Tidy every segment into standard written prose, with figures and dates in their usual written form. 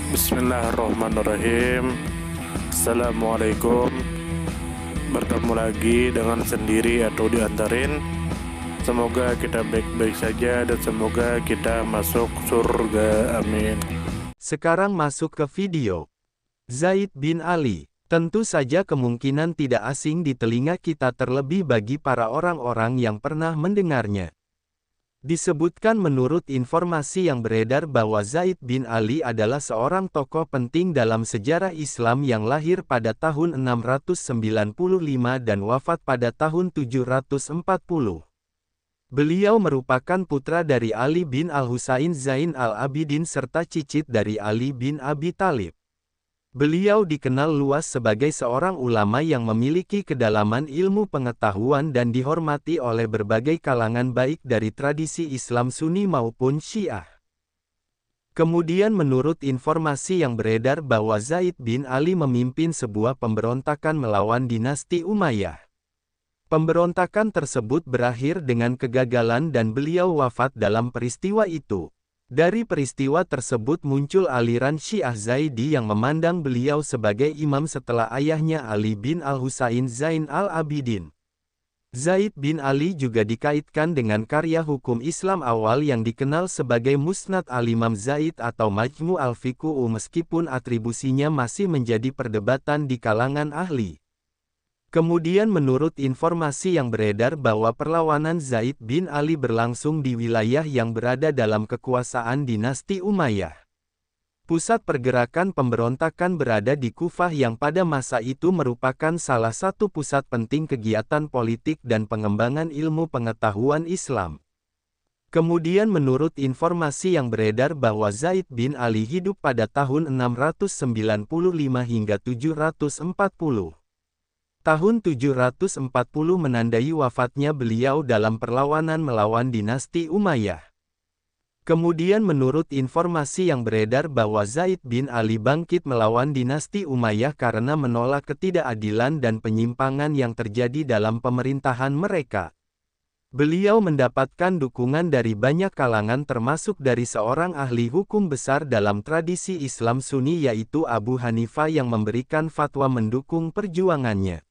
Bismillahirrahmanirrahim. Assalamualaikum. Bertemu lagi dengan sendiri atau diantarin. Semoga kita baik-baik saja dan semoga kita masuk surga. Amin. Sekarang masuk ke video. Zaid bin Ali. Tentu saja kemungkinan tidak asing di telinga kita, terlebih bagi para orang-orang yang pernah mendengarnya. Disebutkan menurut informasi yang beredar bahwa Zaid bin Ali adalah seorang tokoh penting dalam sejarah Islam yang lahir pada tahun 695 dan wafat pada tahun 740. Beliau merupakan putra dari Ali bin Al-Husain Zain al-Abidin serta cicit dari Ali bin Abi Thalib. Beliau dikenal luas sebagai seorang ulama yang memiliki kedalaman ilmu pengetahuan dan dihormati oleh berbagai kalangan baik dari tradisi Islam Sunni maupun Syiah. Kemudian menurut informasi yang beredar bahwa Zaid bin Ali memimpin sebuah pemberontakan melawan dinasti Umayyah. Pemberontakan tersebut berakhir dengan kegagalan dan beliau wafat dalam peristiwa itu. Dari peristiwa tersebut muncul aliran Syiah Zaidi yang memandang beliau sebagai imam setelah ayahnya Ali bin Al-Husain Zain al-Abidin. Zaid bin Ali juga dikaitkan dengan karya hukum Islam awal yang dikenal sebagai Musnad al-Imam Zaid atau Majmu' al-Fiqh, meskipun atribusinya masih menjadi perdebatan di kalangan ahli. Kemudian menurut informasi yang beredar bahwa perlawanan Zaid bin Ali berlangsung di wilayah yang berada dalam kekuasaan dinasti Umayyah. Pusat pergerakan pemberontakan berada di Kufah yang pada masa itu merupakan salah satu pusat penting kegiatan politik dan pengembangan ilmu pengetahuan Islam. Kemudian menurut informasi yang beredar bahwa Zaid bin Ali hidup pada tahun 695 hingga 740. Tahun 740 menandai wafatnya beliau dalam perlawanan melawan dinasti Umayyah. Kemudian menurut informasi yang beredar bahwa Zaid bin Ali bangkit melawan dinasti Umayyah karena menolak ketidakadilan dan penyimpangan yang terjadi dalam pemerintahan mereka. Beliau mendapatkan dukungan dari banyak kalangan termasuk dari seorang ahli hukum besar dalam tradisi Islam Sunni yaitu Abu Hanifah yang memberikan fatwa mendukung perjuangannya.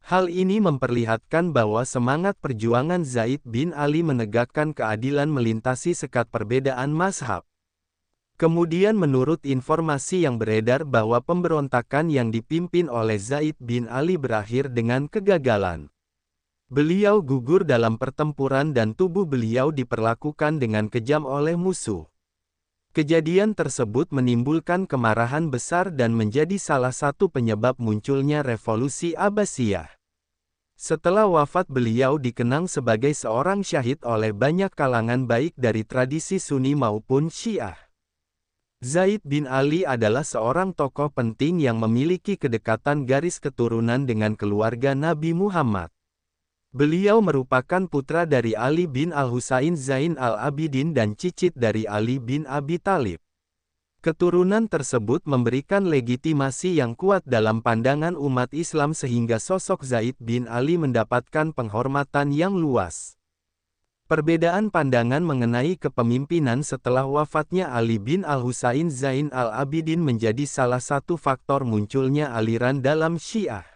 Hal ini memperlihatkan bahwa semangat perjuangan Zaid bin Ali menegakkan keadilan melintasi sekat perbedaan mazhab. Kemudian menurut informasi yang beredar bahwa pemberontakan yang dipimpin oleh Zaid bin Ali berakhir dengan kegagalan. Beliau gugur dalam pertempuran dan tubuh beliau diperlakukan dengan kejam oleh musuh. Kejadian tersebut menimbulkan kemarahan besar dan menjadi salah satu penyebab munculnya revolusi Abbasiyah. Setelah wafat beliau dikenang sebagai seorang syahid oleh banyak kalangan baik dari tradisi Sunni maupun Syiah. Zaid bin Ali adalah seorang tokoh penting yang memiliki kedekatan garis keturunan dengan keluarga Nabi Muhammad. Beliau merupakan putra dari Ali bin Al-Husain Zain al-Abidin dan cicit dari Ali bin Abi Thalib. Keturunan tersebut memberikan legitimasi yang kuat dalam pandangan umat Islam sehingga sosok Zaid bin Ali mendapatkan penghormatan yang luas. Perbedaan pandangan mengenai kepemimpinan setelah wafatnya Ali bin Al-Husain Zain al-Abidin menjadi salah satu faktor munculnya aliran dalam Syiah.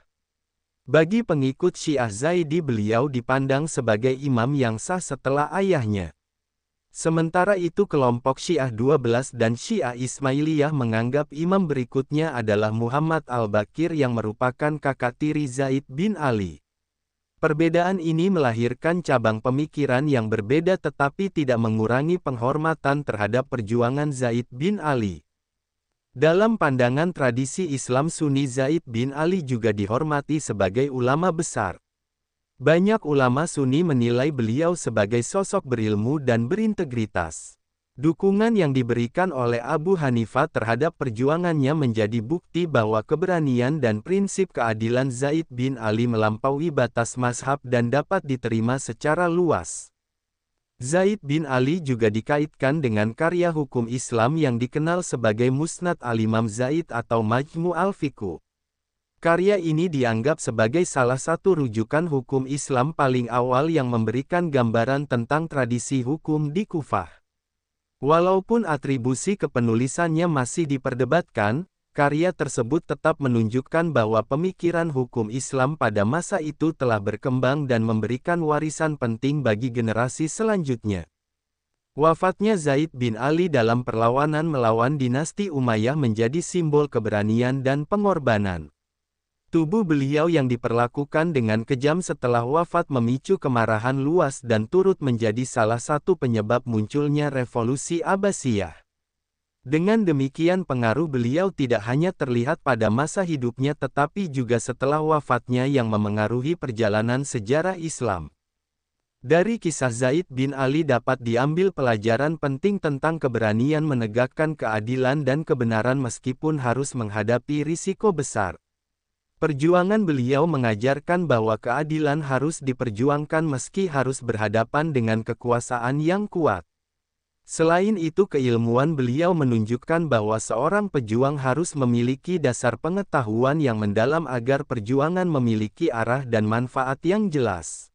Bagi pengikut Syiah Zaidi beliau dipandang sebagai imam yang sah setelah ayahnya. Sementara itu kelompok Syiah 12 dan Syiah Ismailiyah menganggap imam berikutnya adalah Muhammad al-Baqir yang merupakan kakak tiri Zaid bin Ali. Perbedaan ini melahirkan cabang pemikiran yang berbeda tetapi tidak mengurangi penghormatan terhadap perjuangan Zaid bin Ali. Dalam pandangan tradisi Islam Sunni, Zaid bin Ali juga dihormati sebagai ulama besar. Banyak ulama Sunni menilai beliau sebagai sosok berilmu dan berintegritas. Dukungan yang diberikan oleh Abu Hanifah terhadap perjuangannya menjadi bukti bahwa keberanian dan prinsip keadilan Zaid bin Ali melampaui batas mazhab dan dapat diterima secara luas. Zaid bin Ali juga dikaitkan dengan karya hukum Islam yang dikenal sebagai Musnad al-Imam Zaid atau Majmu' al-Fiqh. Karya ini dianggap sebagai salah satu rujukan hukum Islam paling awal yang memberikan gambaran tentang tradisi hukum di Kufah. Walaupun atribusi kepenulisannya masih diperdebatkan, karya tersebut tetap menunjukkan bahwa pemikiran hukum Islam pada masa itu telah berkembang dan memberikan warisan penting bagi generasi selanjutnya. Wafatnya Zaid bin Ali dalam perlawanan melawan dinasti Umayyah menjadi simbol keberanian dan pengorbanan. Tubuh beliau yang diperlakukan dengan kejam setelah wafat memicu kemarahan luas dan turut menjadi salah satu penyebab munculnya revolusi Abbasiyah. Dengan demikian pengaruh beliau tidak hanya terlihat pada masa hidupnya tetapi juga setelah wafatnya yang memengaruhi perjalanan sejarah Islam. Dari kisah Zaid bin Ali dapat diambil pelajaran penting tentang keberanian menegakkan keadilan dan kebenaran meskipun harus menghadapi risiko besar. Perjuangan beliau mengajarkan bahwa keadilan harus diperjuangkan meski harus berhadapan dengan kekuasaan yang kuat. Selain itu keilmuan beliau menunjukkan bahwa seorang pejuang harus memiliki dasar pengetahuan yang mendalam agar perjuangan memiliki arah dan manfaat yang jelas.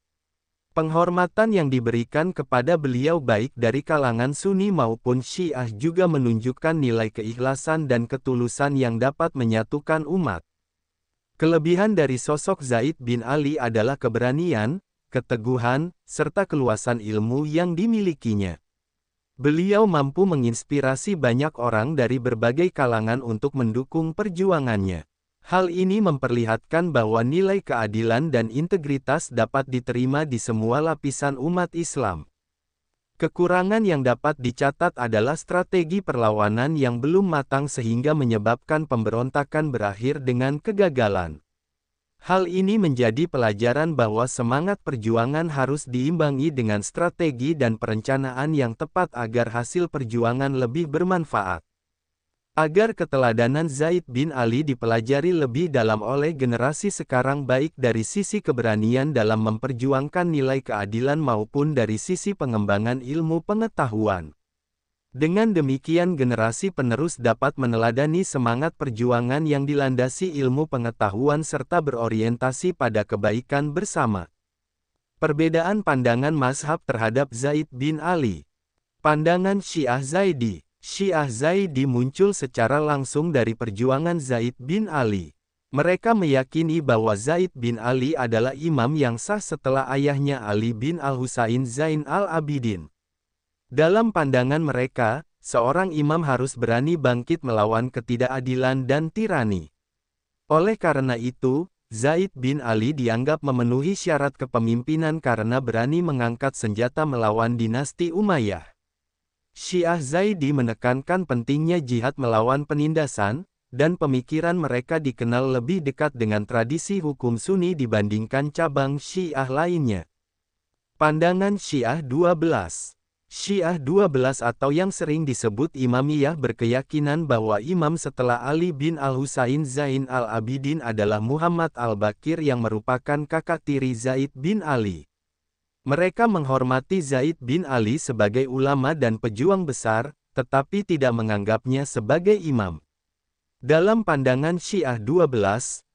Penghormatan yang diberikan kepada beliau baik dari kalangan Sunni maupun Syiah juga menunjukkan nilai keikhlasan dan ketulusan yang dapat menyatukan umat. Kelebihan dari sosok Zaid bin Ali adalah keberanian, keteguhan, serta keluasan ilmu yang dimilikinya. Beliau mampu menginspirasi banyak orang dari berbagai kalangan untuk mendukung perjuangannya. Hal ini memperlihatkan bahwa nilai keadilan dan integritas dapat diterima di semua lapisan umat Islam. Kekurangan yang dapat dicatat adalah strategi perlawanan yang belum matang sehingga menyebabkan pemberontakan berakhir dengan kegagalan. Hal ini menjadi pelajaran bahwa semangat perjuangan harus diimbangi dengan strategi dan perencanaan yang tepat agar hasil perjuangan lebih bermanfaat. Agar keteladanan Zaid bin Ali dipelajari lebih dalam oleh generasi sekarang baik dari sisi keberanian dalam memperjuangkan nilai keadilan maupun dari sisi pengembangan ilmu pengetahuan. Dengan demikian generasi penerus dapat meneladani semangat perjuangan yang dilandasi ilmu pengetahuan serta berorientasi pada kebaikan bersama. Perbedaan pandangan mazhab terhadap Zaid bin Ali. Pandangan Syiah Zaidi. Syiah Zaidi muncul secara langsung dari perjuangan Zaid bin Ali. Mereka meyakini bahwa Zaid bin Ali adalah imam yang sah setelah ayahnya Ali bin Al-Husain Zain al-Abidin. Dalam pandangan mereka, seorang imam harus berani bangkit melawan ketidakadilan dan tirani. Oleh karena itu, Zaid bin Ali dianggap memenuhi syarat kepemimpinan karena berani mengangkat senjata melawan dinasti Umayyah. Syiah Zaidi menekankan pentingnya jihad melawan penindasan, dan pemikiran mereka dikenal lebih dekat dengan tradisi hukum Sunni dibandingkan cabang Syiah lainnya. Pandangan Syiah 12. Syiah 12 atau yang sering disebut Imamiyah berkeyakinan bahwa imam setelah Ali bin Al-Husain Zain al-Abidin adalah Muhammad al-Baqir yang merupakan kakak tiri Zaid bin Ali. Mereka menghormati Zaid bin Ali sebagai ulama dan pejuang besar, tetapi tidak menganggapnya sebagai imam. Dalam pandangan Syiah 12,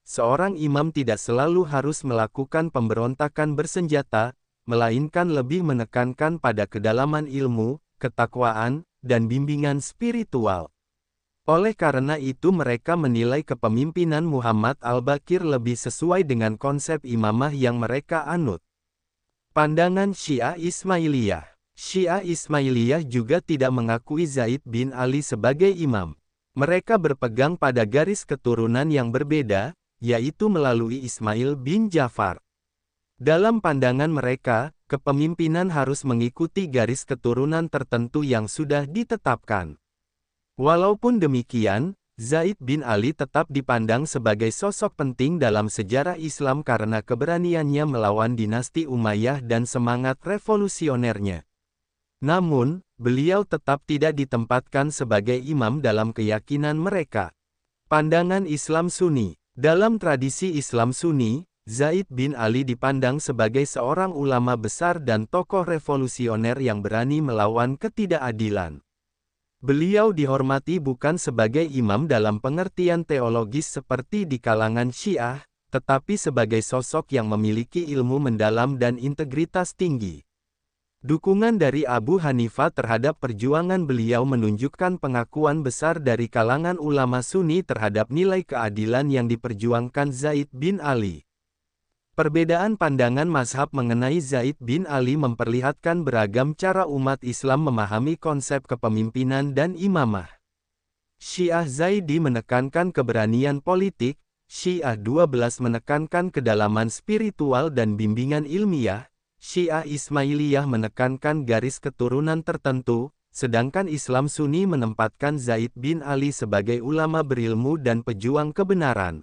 seorang imam tidak selalu harus melakukan pemberontakan bersenjata, melainkan lebih menekankan pada kedalaman ilmu, ketakwaan, dan bimbingan spiritual. Oleh karena itu mereka menilai kepemimpinan Muhammad al-Baqir lebih sesuai dengan konsep imamah yang mereka anut. Pandangan Syiah Ismailiyah. Syiah Ismailiyah juga tidak mengakui Zaid bin Ali sebagai imam. Mereka berpegang pada garis keturunan yang berbeda, yaitu melalui Ismail bin Ja'far. Dalam pandangan mereka, kepemimpinan harus mengikuti garis keturunan tertentu yang sudah ditetapkan. Walaupun demikian, Zaid bin Ali tetap dipandang sebagai sosok penting dalam sejarah Islam karena keberaniannya melawan dinasti Umayyah dan semangat revolusionernya. Namun, beliau tetap tidak ditempatkan sebagai imam dalam keyakinan mereka. Pandangan Islam Sunni. Dalam tradisi Islam Sunni, Zaid bin Ali dipandang sebagai seorang ulama besar dan tokoh revolusioner yang berani melawan ketidakadilan. Beliau dihormati bukan sebagai imam dalam pengertian teologis seperti di kalangan Syiah, tetapi sebagai sosok yang memiliki ilmu mendalam dan integritas tinggi. Dukungan dari Abu Hanifah terhadap perjuangan beliau menunjukkan pengakuan besar dari kalangan ulama Sunni terhadap nilai keadilan yang diperjuangkan Zaid bin Ali. Perbedaan pandangan mazhab mengenai Zaid bin Ali memperlihatkan beragam cara umat Islam memahami konsep kepemimpinan dan imamah. Syiah Zaidi menekankan keberanian politik, Syiah 12 menekankan kedalaman spiritual dan bimbingan ilmiah, Syiah Ismailiyah menekankan garis keturunan tertentu, sedangkan Islam Sunni menempatkan Zaid bin Ali sebagai ulama berilmu dan pejuang kebenaran.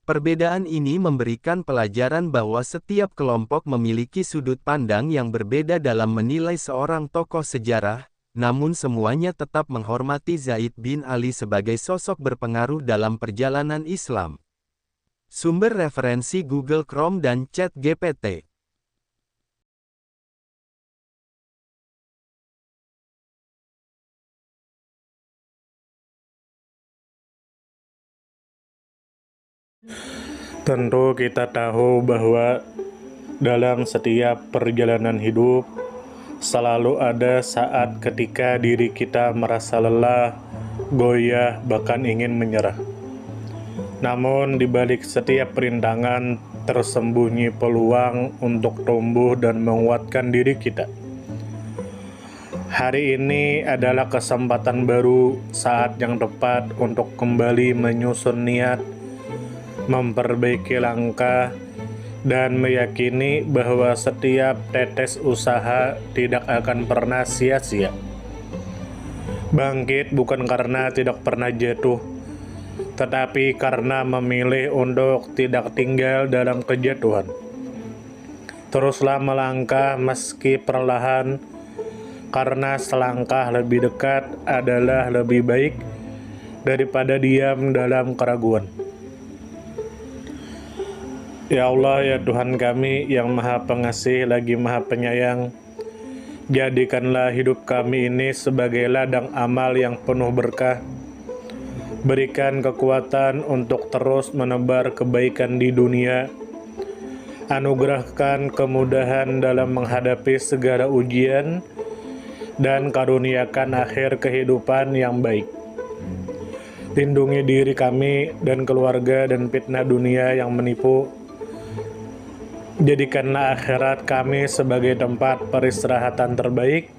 Perbedaan ini memberikan pelajaran bahwa setiap kelompok memiliki sudut pandang yang berbeda dalam menilai seorang tokoh sejarah, namun semuanya tetap menghormati Zaid bin Ali sebagai sosok berpengaruh dalam perjalanan Islam. Sumber referensi Google Chrome dan ChatGPT. Tentu kita tahu bahwa dalam setiap perjalanan hidup selalu ada saat ketika diri kita merasa lelah, goyah, bahkan ingin menyerah. Namun di balik setiap perintangan tersembunyi peluang untuk tumbuh dan menguatkan diri kita. Hari ini adalah kesempatan baru, saat yang tepat untuk kembali menyusun niat, memperbaiki langkah, dan meyakini bahwa setiap tetes usaha tidak akan pernah sia-sia. Bangkit bukan karena tidak pernah jatuh, tetapi karena memilih untuk tidak tinggal dalam kejatuhan. Teruslah melangkah meski perlahan, karena selangkah lebih dekat adalah lebih baik daripada diam dalam keraguan. Ya Allah, ya Tuhan kami yang Maha Pengasih lagi Maha Penyayang, jadikanlah hidup kami ini sebagai ladang amal yang penuh berkah. Berikan kekuatan untuk terus menebar kebaikan di dunia. Anugerahkan kemudahan dalam menghadapi segala ujian, dan karuniakan akhir kehidupan yang baik. Lindungi diri kami dan keluarga dan fitnah dunia yang menipu. Jadikanlah akhirat kami sebagai tempat peristirahatan terbaik,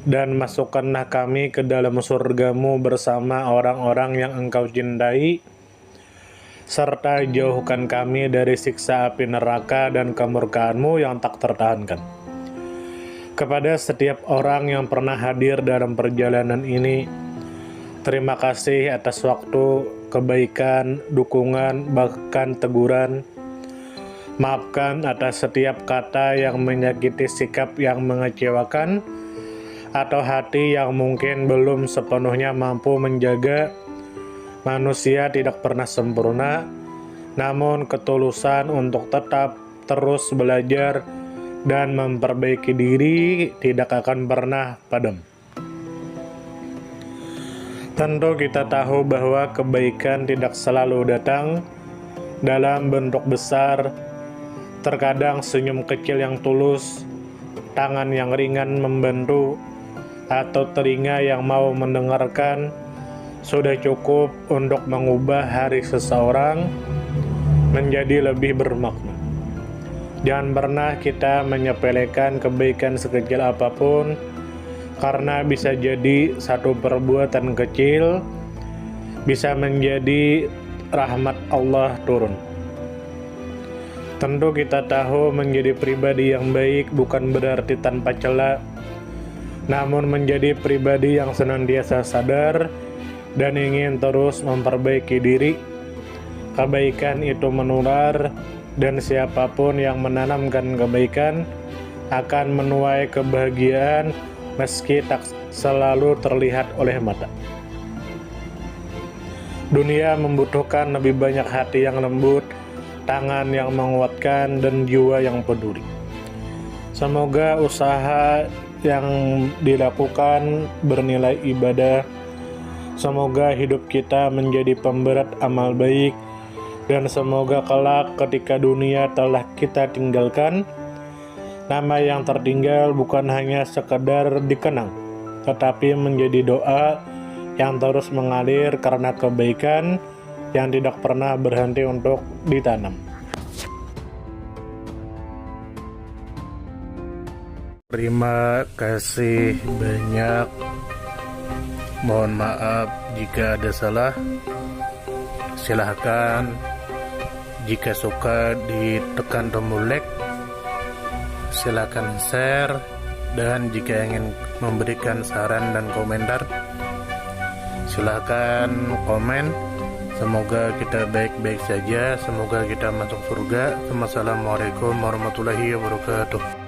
dan masukkanlah kami ke dalam surga-Mu bersama orang-orang yang Engkau cintai, serta jauhkan kami dari siksa api neraka dan kemurkaan-Mu yang tak tertahankan. Kepada setiap orang yang pernah hadir dalam perjalanan ini, terima kasih atas waktu, kebaikan, dukungan, bahkan teguran. Maafkan atas setiap kata yang menyakiti, sikap yang mengecewakan, atau hati yang mungkin belum sepenuhnya mampu menjaga. Manusia tidak pernah sempurna, namun ketulusan untuk tetap terus belajar dan memperbaiki diri tidak akan pernah padam. Tentu kita tahu bahwa kebaikan tidak selalu datang dalam bentuk besar. Terkadang senyum kecil yang tulus, tangan yang ringan membantu, atau telinga yang mau mendengarkan sudah cukup untuk mengubah hari seseorang menjadi lebih bermakna. Jangan pernah kita menyepelekan kebaikan sekecil apapun, karena bisa jadi satu perbuatan kecil bisa menjadi rahmat Allah turun. Tentu kita tahu menjadi pribadi yang baik bukan berarti tanpa celah, namun menjadi pribadi yang senantiasa sadar dan ingin terus memperbaiki diri. Kebaikan itu menular, dan siapapun yang menanamkan kebaikan akan menuai kebahagiaan meski tak selalu terlihat oleh mata. Dunia membutuhkan lebih banyak hati yang lembut, tangan yang menguatkan, dan jiwa yang peduli. Semoga usaha yang dilakukan bernilai ibadah. Semoga hidup kita menjadi pemberat amal baik, dan semoga kelak ketika dunia telah kita tinggalkan, Nama yang tertinggal bukan hanya sekedar dikenang, tetapi menjadi doa yang terus mengalir karena kebaikan yang tidak pernah berhenti untuk ditanam. Terima kasih banyak. Mohon maaf jika ada salah. Silahkan jika suka ditekan tombol like, silahkan share, dan jika ingin memberikan saran dan komentar, silahkan komen. Semoga kita baik-baik saja, semoga kita masuk surga. Wassalamualaikum warahmatullahi wabarakatuh.